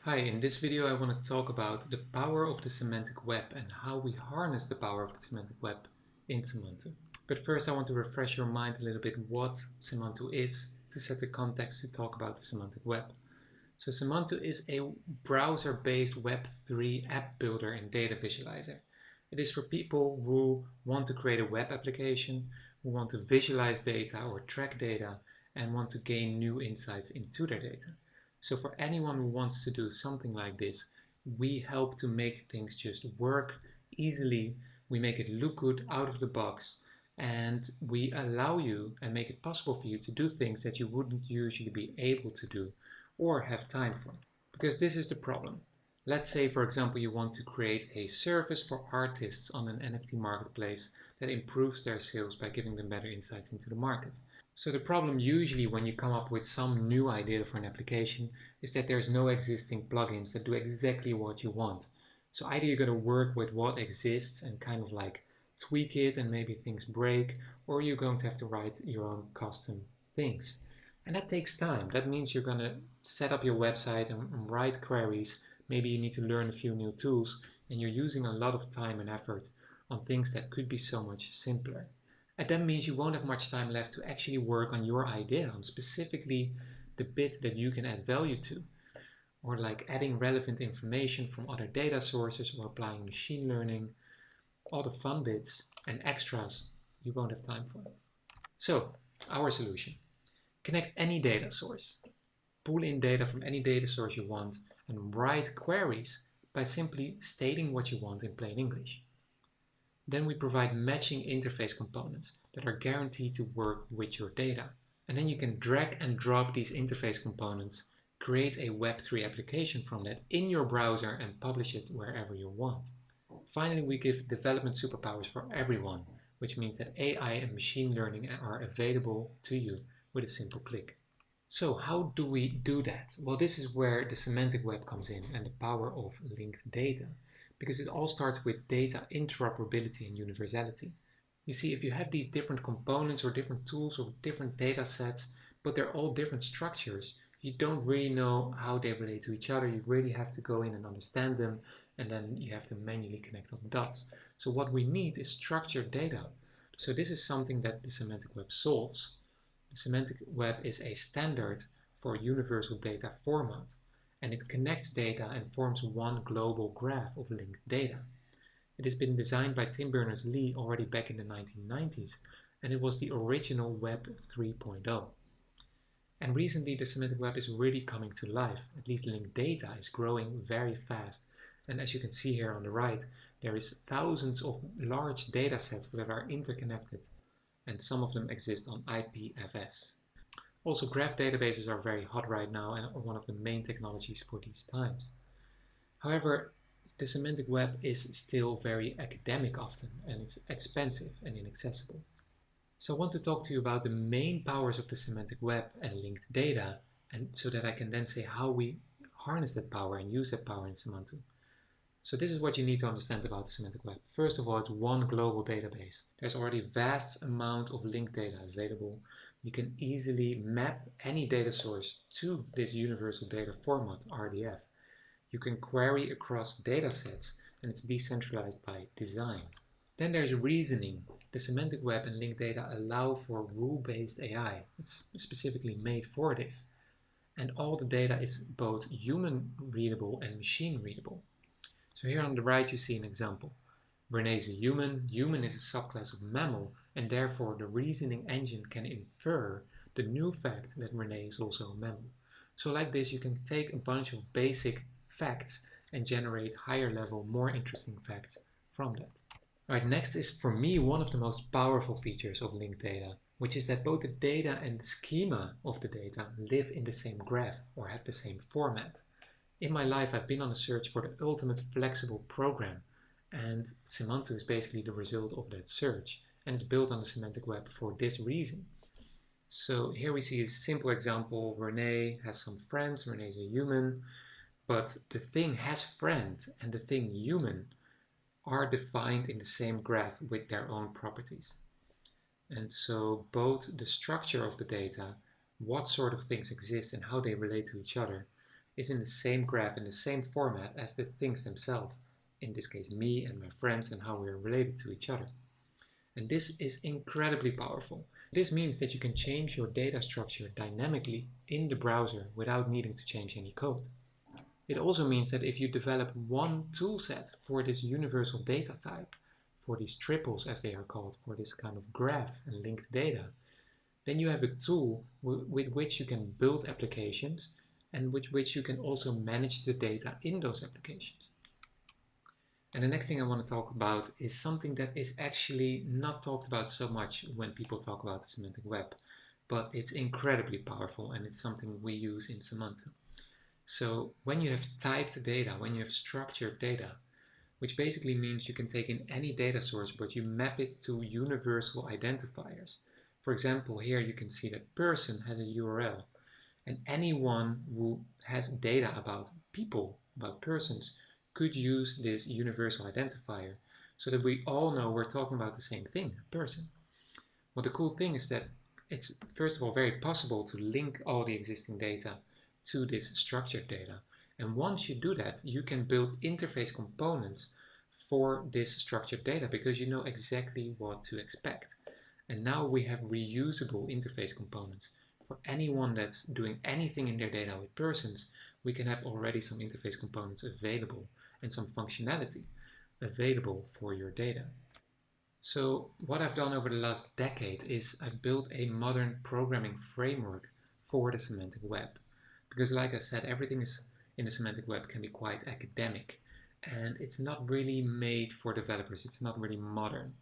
Hi, in this video I want to talk about the power of the semantic web and how we harness the power of the semantic web in Semantu. But first I want to refresh your mind a little bit what Semantu is to set the context to talk about the semantic web. So Semantu is a browser-based Web3 app builder and data visualizer. It is for people who want to create a web application, who want to visualize data or track data, and want to gain new insights into their data. So for anyone who wants to do something like this, we help to make things just work easily. We make it look good out of the box, and we allow you and make it possible for you to do things that you wouldn't usually be able to do or have time for. Because this is the problem. Let's say, for example, you want to create a service for artists on an NFT marketplace that improves their sales by giving them better insights into the market. So the problem usually when you come up with some new idea for an application is that there's no existing plugins that do exactly what you want. So either you're going to work with what exists and kind of like tweak it and maybe things break, or you're going to have to write your own custom things. And that takes time. That means you're going to set up your website and write queries. Maybe you need to learn a few new tools, and you're using a lot of time and effort on things that could be so much simpler. And that means you won't have much time left to actually work on your idea, on specifically the bit that you can add value to, or like adding relevant information from other data sources or applying machine learning, all the fun bits and extras you won't have time for. So, our solution: connect any data source, pull in data from any data source you want, and write queries by simply stating what you want in plain English. Then we provide matching interface components that are guaranteed to work with your data. And then you can drag and drop these interface components, create a Web3 application from that in your browser and publish it wherever you want. Finally, we give development superpowers for everyone, which means that AI and machine learning are available to you with a simple click. So how do we do that? Well, this is where the semantic web comes in and the power of linked data, because it all starts with data interoperability and universality. You see, if you have these different components or different tools or different data sets, but they're all different structures, you don't really know how they relate to each other. You really have to go in and understand them, and then you have to manually connect all the dots. So what we need is structured data. So this is something that the semantic web solves. The semantic web is a standard for universal data format, and it connects data and forms one global graph of linked data. It has been designed by Tim Berners-Lee already back in the 1990s, and it was the original Web 3.0. And recently the semantic web is really coming to life. At least linked data is growing very fast. And as you can see here on the right, there is thousands of large data sets that are interconnected, and some of them exist on IPFS. Also, graph databases are very hot right now and are one of the main technologies for these times. However, the semantic web is still very academic often, and it's expensive and inaccessible. So I want to talk to you about the main powers of the semantic web and linked data, and so that I can then say how we harness that power and use that power in Semantu. So this is what you need to understand about the semantic web. First of all, it's one global database. There's already a vast amount of linked data available. You can easily map any data source to this universal data format, RDF. You can query across data sets, and it's decentralized by design. Then there's reasoning. The semantic web and linked data allow for rule-based AI. It's specifically made for this. And all the data is both human readable and machine readable. So here on the right you see an example. Renee is a human. Human is a subclass of mammal, and therefore the reasoning engine can infer the new fact that Renee is also a mammal. So like this, you can take a bunch of basic facts and generate higher level, more interesting facts from that. Alright, next is for me one of the most powerful features of linked data, which is that both the data and the schema of the data live in the same graph or have the same format. In my life, I've been on a search for the ultimate flexible program, and Semantu is basically the result of that search, and it's built on the semantic web for this reason. So here we see a simple example. Renee has some friends. Renee is a human, but the thing has friend and the thing human are defined in the same graph with their own properties. And so both the structure of the data, what sort of things exist and how they relate to each other, is in the same graph, in the same format as the things themselves. In this case, me and my friends and how we are related to each other. And this is incredibly powerful. This means that you can change your data structure dynamically in the browser without needing to change any code. It also means that if you develop one toolset for this universal data type, for these triples as they are called, for this kind of graph and linked data, then you have a tool with which you can build applications and with which you can also manage the data in those applications. And the next thing I want to talk about is something that is actually not talked about so much when people talk about the semantic web, but it's incredibly powerful and it's something we use in Semantu. So when you have typed data, when you have structured data, which basically means you can take in any data source, but you map it to universal identifiers. For example, here you can see that person has a URL, and anyone who has data about people, about persons, could use this universal identifier so that we all know we're talking about the same thing, a person. Well, the cool thing is that it's first of all very possible to link all the existing data to this structured data. And once you do that, you can build interface components for this structured data because you know exactly what to expect. And now we have reusable interface components. For anyone that's doing anything in their data with persons, we can have already some interface components available and some functionality available for your data. So what I've done over the last decade is I've built a modern programming framework for the semantic web. Because like I said, everything is in the semantic web can be quite academic and it's not really made for developers. It's not really modern.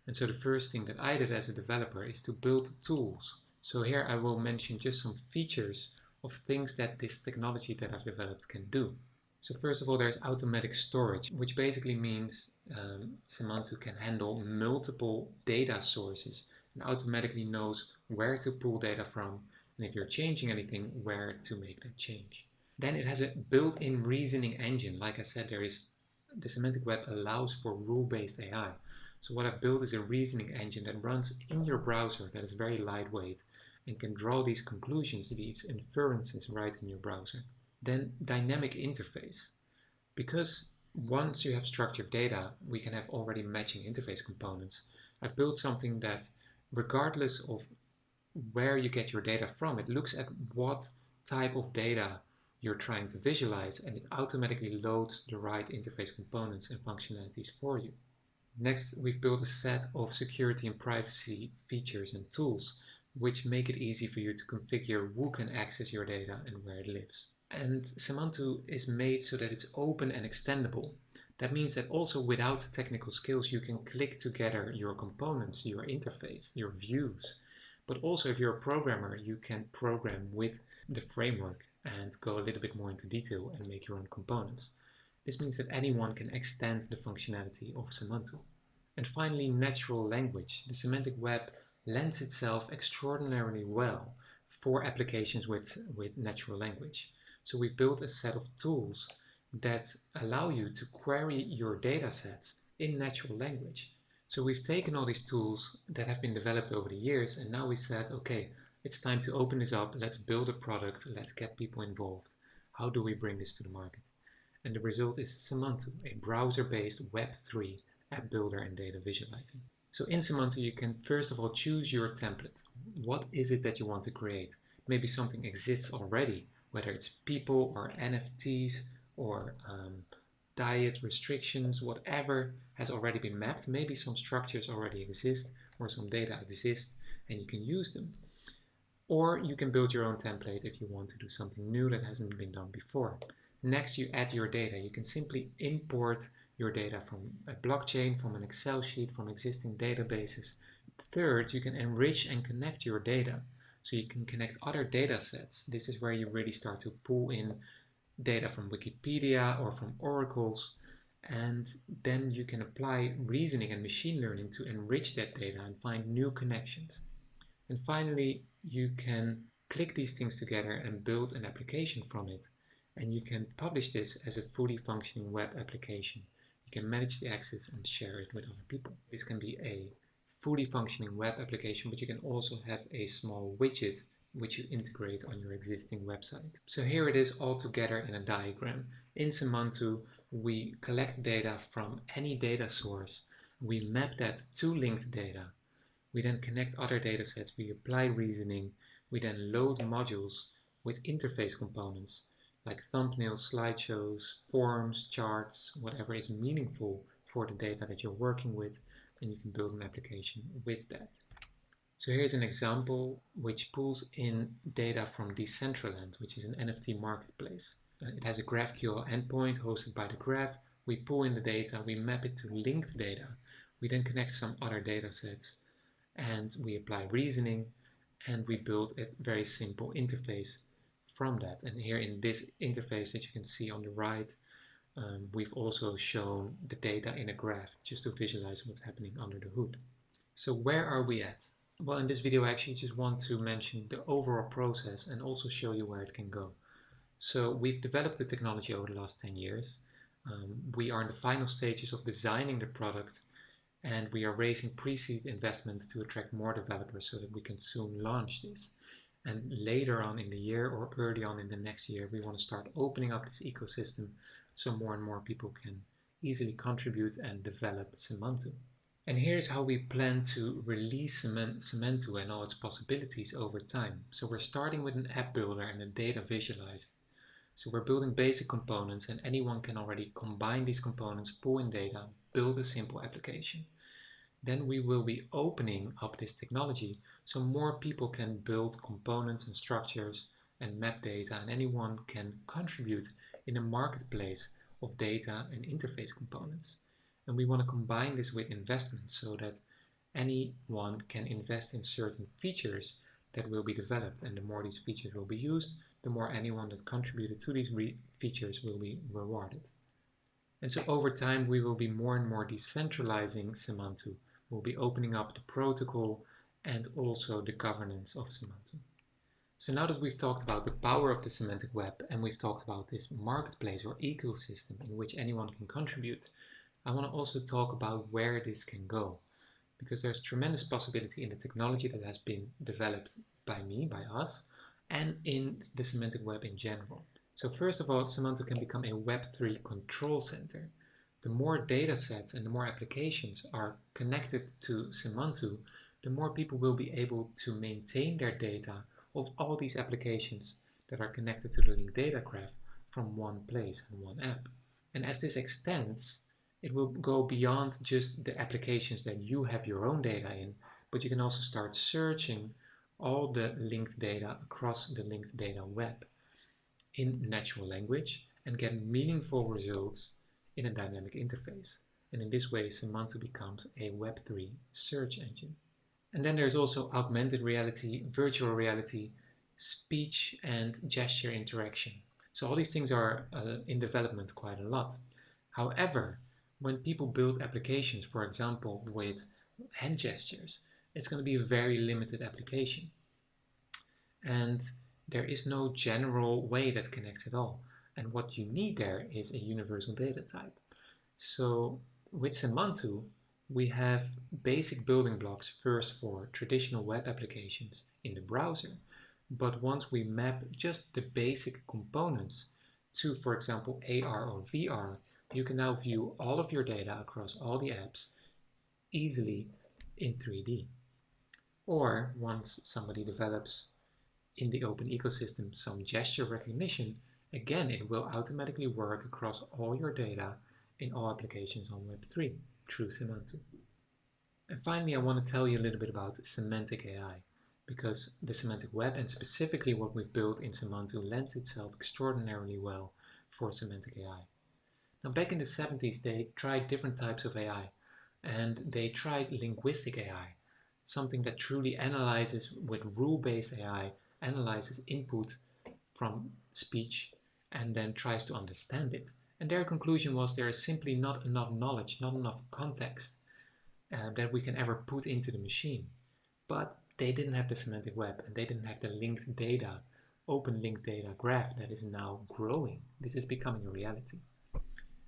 And so the first thing that I did as a developer is to build tools. So here I will mention just some features of things that this technology that I've developed can do. So first of all, there's automatic storage, which basically means Semantu can handle multiple data sources and automatically knows where to pull data from, and if you're changing anything, where to make that change. Then it has a built-in reasoning engine. Like I said, the semantic web allows for rule-based AI. So what I've built is a reasoning engine that runs in your browser that is very lightweight and can draw these conclusions, these inferences right in your browser. Then dynamic interface. Because once you have structured data, we can have already matching interface components. I've built something that, regardless of where you get your data from, it looks at what type of data you're trying to visualize and it automatically loads the right interface components and functionalities for you. Next, we've built a set of security and privacy features and tools which make it easy for you to configure who can access your data and where it lives. And Semantu is made so that it's open and extendable. That means that also without technical skills, you can click together your components, your interface, your views. But also if you're a programmer, you can program with the framework and go a little bit more into detail and make your own components. This means that anyone can extend the functionality of Semantu. And finally, natural language. The semantic web lends itself extraordinarily well for applications with natural language. So we've built a set of tools that allow you to query your data sets in natural language. So we've taken all these tools that have been developed over the years and now we said, okay, it's time to open this up, let's build a product, let's get people involved. How do we bring this to the market? And the result is Semantu, a browser-based Web3 app builder and data visualizing. So in Semantu you can first of all choose your template. What is it that you want to create? Maybe something exists already, whether it's people or NFTs or diet restrictions, whatever has already been mapped. Maybe some structures already exist or some data exist and you can use them. Or you can build your own template if you want to do something new that hasn't been done before. Next, you add your data. You can simply import your data from a blockchain, from an Excel sheet, from existing databases. Third, you can enrich and connect your data. So you can connect other data sets. This is where you really start to pull in data from Wikipedia or from oracles. And then you can apply reasoning and machine learning to enrich that data and find new connections. And finally, you can click these things together and build an application from it. And you can publish this as a fully functioning web application. You can manage the access and share it with other people. This can be a fully functioning web application, but you can also have a small widget which you integrate on your existing website. So here it is all together in a diagram. In Semantu, we collect data from any data source. We map that to linked data. We then connect other datasets. We apply reasoning. We then load modules with interface components like thumbnails, slideshows, forms, charts, whatever is meaningful for the data that you're working with, and you can build an application with that. So here's an example which pulls in data from Decentraland, which is an NFT marketplace. It has a GraphQL endpoint hosted by the Graph. We pull in the data, we map it to linked data. We then connect some other datasets and we apply reasoning and we build a very simple interface from that. And here in this interface that you can see on the right, we've also shown the data in a graph just to visualize what's happening under the hood. So where are we at? Well, in this video I actually just want to mention the overall process and also show you where it can go. So we've developed the technology over the last 10 years. We are in the final stages of designing the product, and we are raising pre-seed investment to attract more developers so that we can soon launch this. And later on in the year or early on in the next year, we want to start opening up this ecosystem so more and more people can easily contribute and develop Semantu. And here's how we plan to release Semantu and all its possibilities over time. So we're starting with an app builder and a data visualizer. So we're building basic components and anyone can already combine these components, pull in data, build a simple application. Then we will be opening up this technology so more people can build components and structures and map data, and anyone can contribute in a marketplace of data and interface components. And we want to combine this with investment so that anyone can invest in certain features that will be developed, and the more these features will be used, the more anyone that contributed to these features will be rewarded. And so over time we will be more and more decentralizing Semantu. We'll be opening up the protocol and also the governance of Semantu. So now that we've talked about the power of the semantic web and we've talked about this marketplace or ecosystem in which anyone can contribute, I want to also talk about where this can go, because there's tremendous possibility in the technology that has been developed by me, by us, and in the semantic web in general. So first of all, Semantu can become a Web3 control center. The more data sets and the more applications are connected to Semantu, the more people will be able to maintain their data of all these applications that are connected to the linked data graph from one place and one app. And as this extends, it will go beyond just the applications that you have your own data in, but you can also start searching all the linked data across the linked data web in natural language and get meaningful results in a dynamic interface. And in this way, Semantu becomes a Web3 search engine. And then there's also augmented reality, virtual reality, speech and gesture interaction. So all these things are in development quite a lot. However, when people build applications, for example, with hand gestures, it's going to be a very limited application. And there is no general way that connects it all. And what you need there is a universal data type. So with Semantu, we have basic building blocks first for traditional web applications in the browser. But once we map just the basic components to, for example, AR or VR, you can now view all of your data across all the apps easily in 3D. Or once somebody develops in the open ecosystem some gesture recognition, again, it will automatically work across all your data in all applications on Web3 through Semantu. And finally, I want to tell you a little bit about semantic AI, because the semantic web and specifically what we've built in Semantu lends itself extraordinarily well for semantic AI. Now, back in the 70s, they tried different types of AI, and they tried linguistic AI, something that truly analyzes with rule-based AI, analyzes input from speech, and then tries to understand it. And their conclusion was there is simply not enough knowledge, not enough context that we can ever put into the machine. But they didn't have the semantic web, and they didn't have the linked data, open linked data graph that is now growing. This is becoming a reality.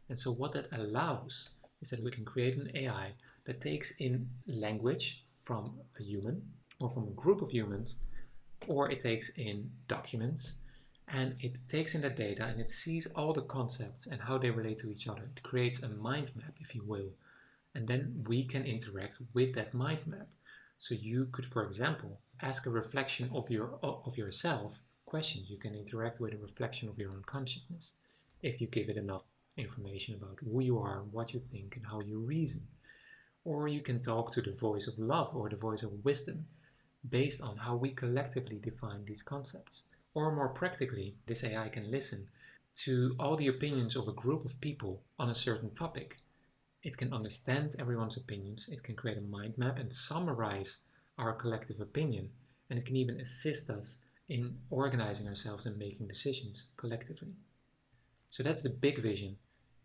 And so what that allows is that we can create an AI that takes in language from a human or from a group of humans or it takes in documents, and it takes in that data and it sees all the concepts and how they relate to each other. It creates a mind map, if you will, and then we can interact with that mind map. So you could, for example, ask a reflection of yourself questions. You can interact with a reflection of your own consciousness if you give it enough information about who you are, what you think, and how you reason. Or you can talk to the voice of love or the voice of wisdom based on how we collectively define these concepts. Or more practically, this AI can listen to all the opinions of a group of people on a certain topic. It can understand everyone's opinions, it can create a mind map and summarize our collective opinion, and it can even assist us in organizing ourselves and making decisions collectively. So that's the big vision,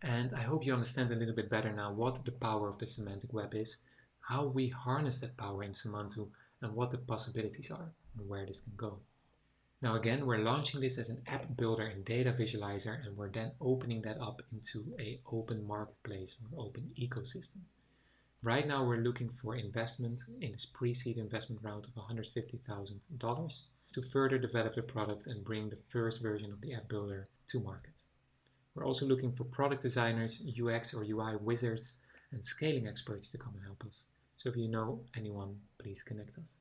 and I hope you understand a little bit better now what the power of the semantic web is, how we harness that power in Semantu, and what the possibilities are and where this can go. Now again, we're launching this as an app builder and data visualizer, and we're then opening that up into an open marketplace or open ecosystem. Right now we're looking for investment in this pre-seed investment round of $150,000 to further develop the product and bring the first version of the app builder to market. We're also looking for product designers, UX or UI wizards, and scaling experts to come and help us. So if you know anyone, please connect us.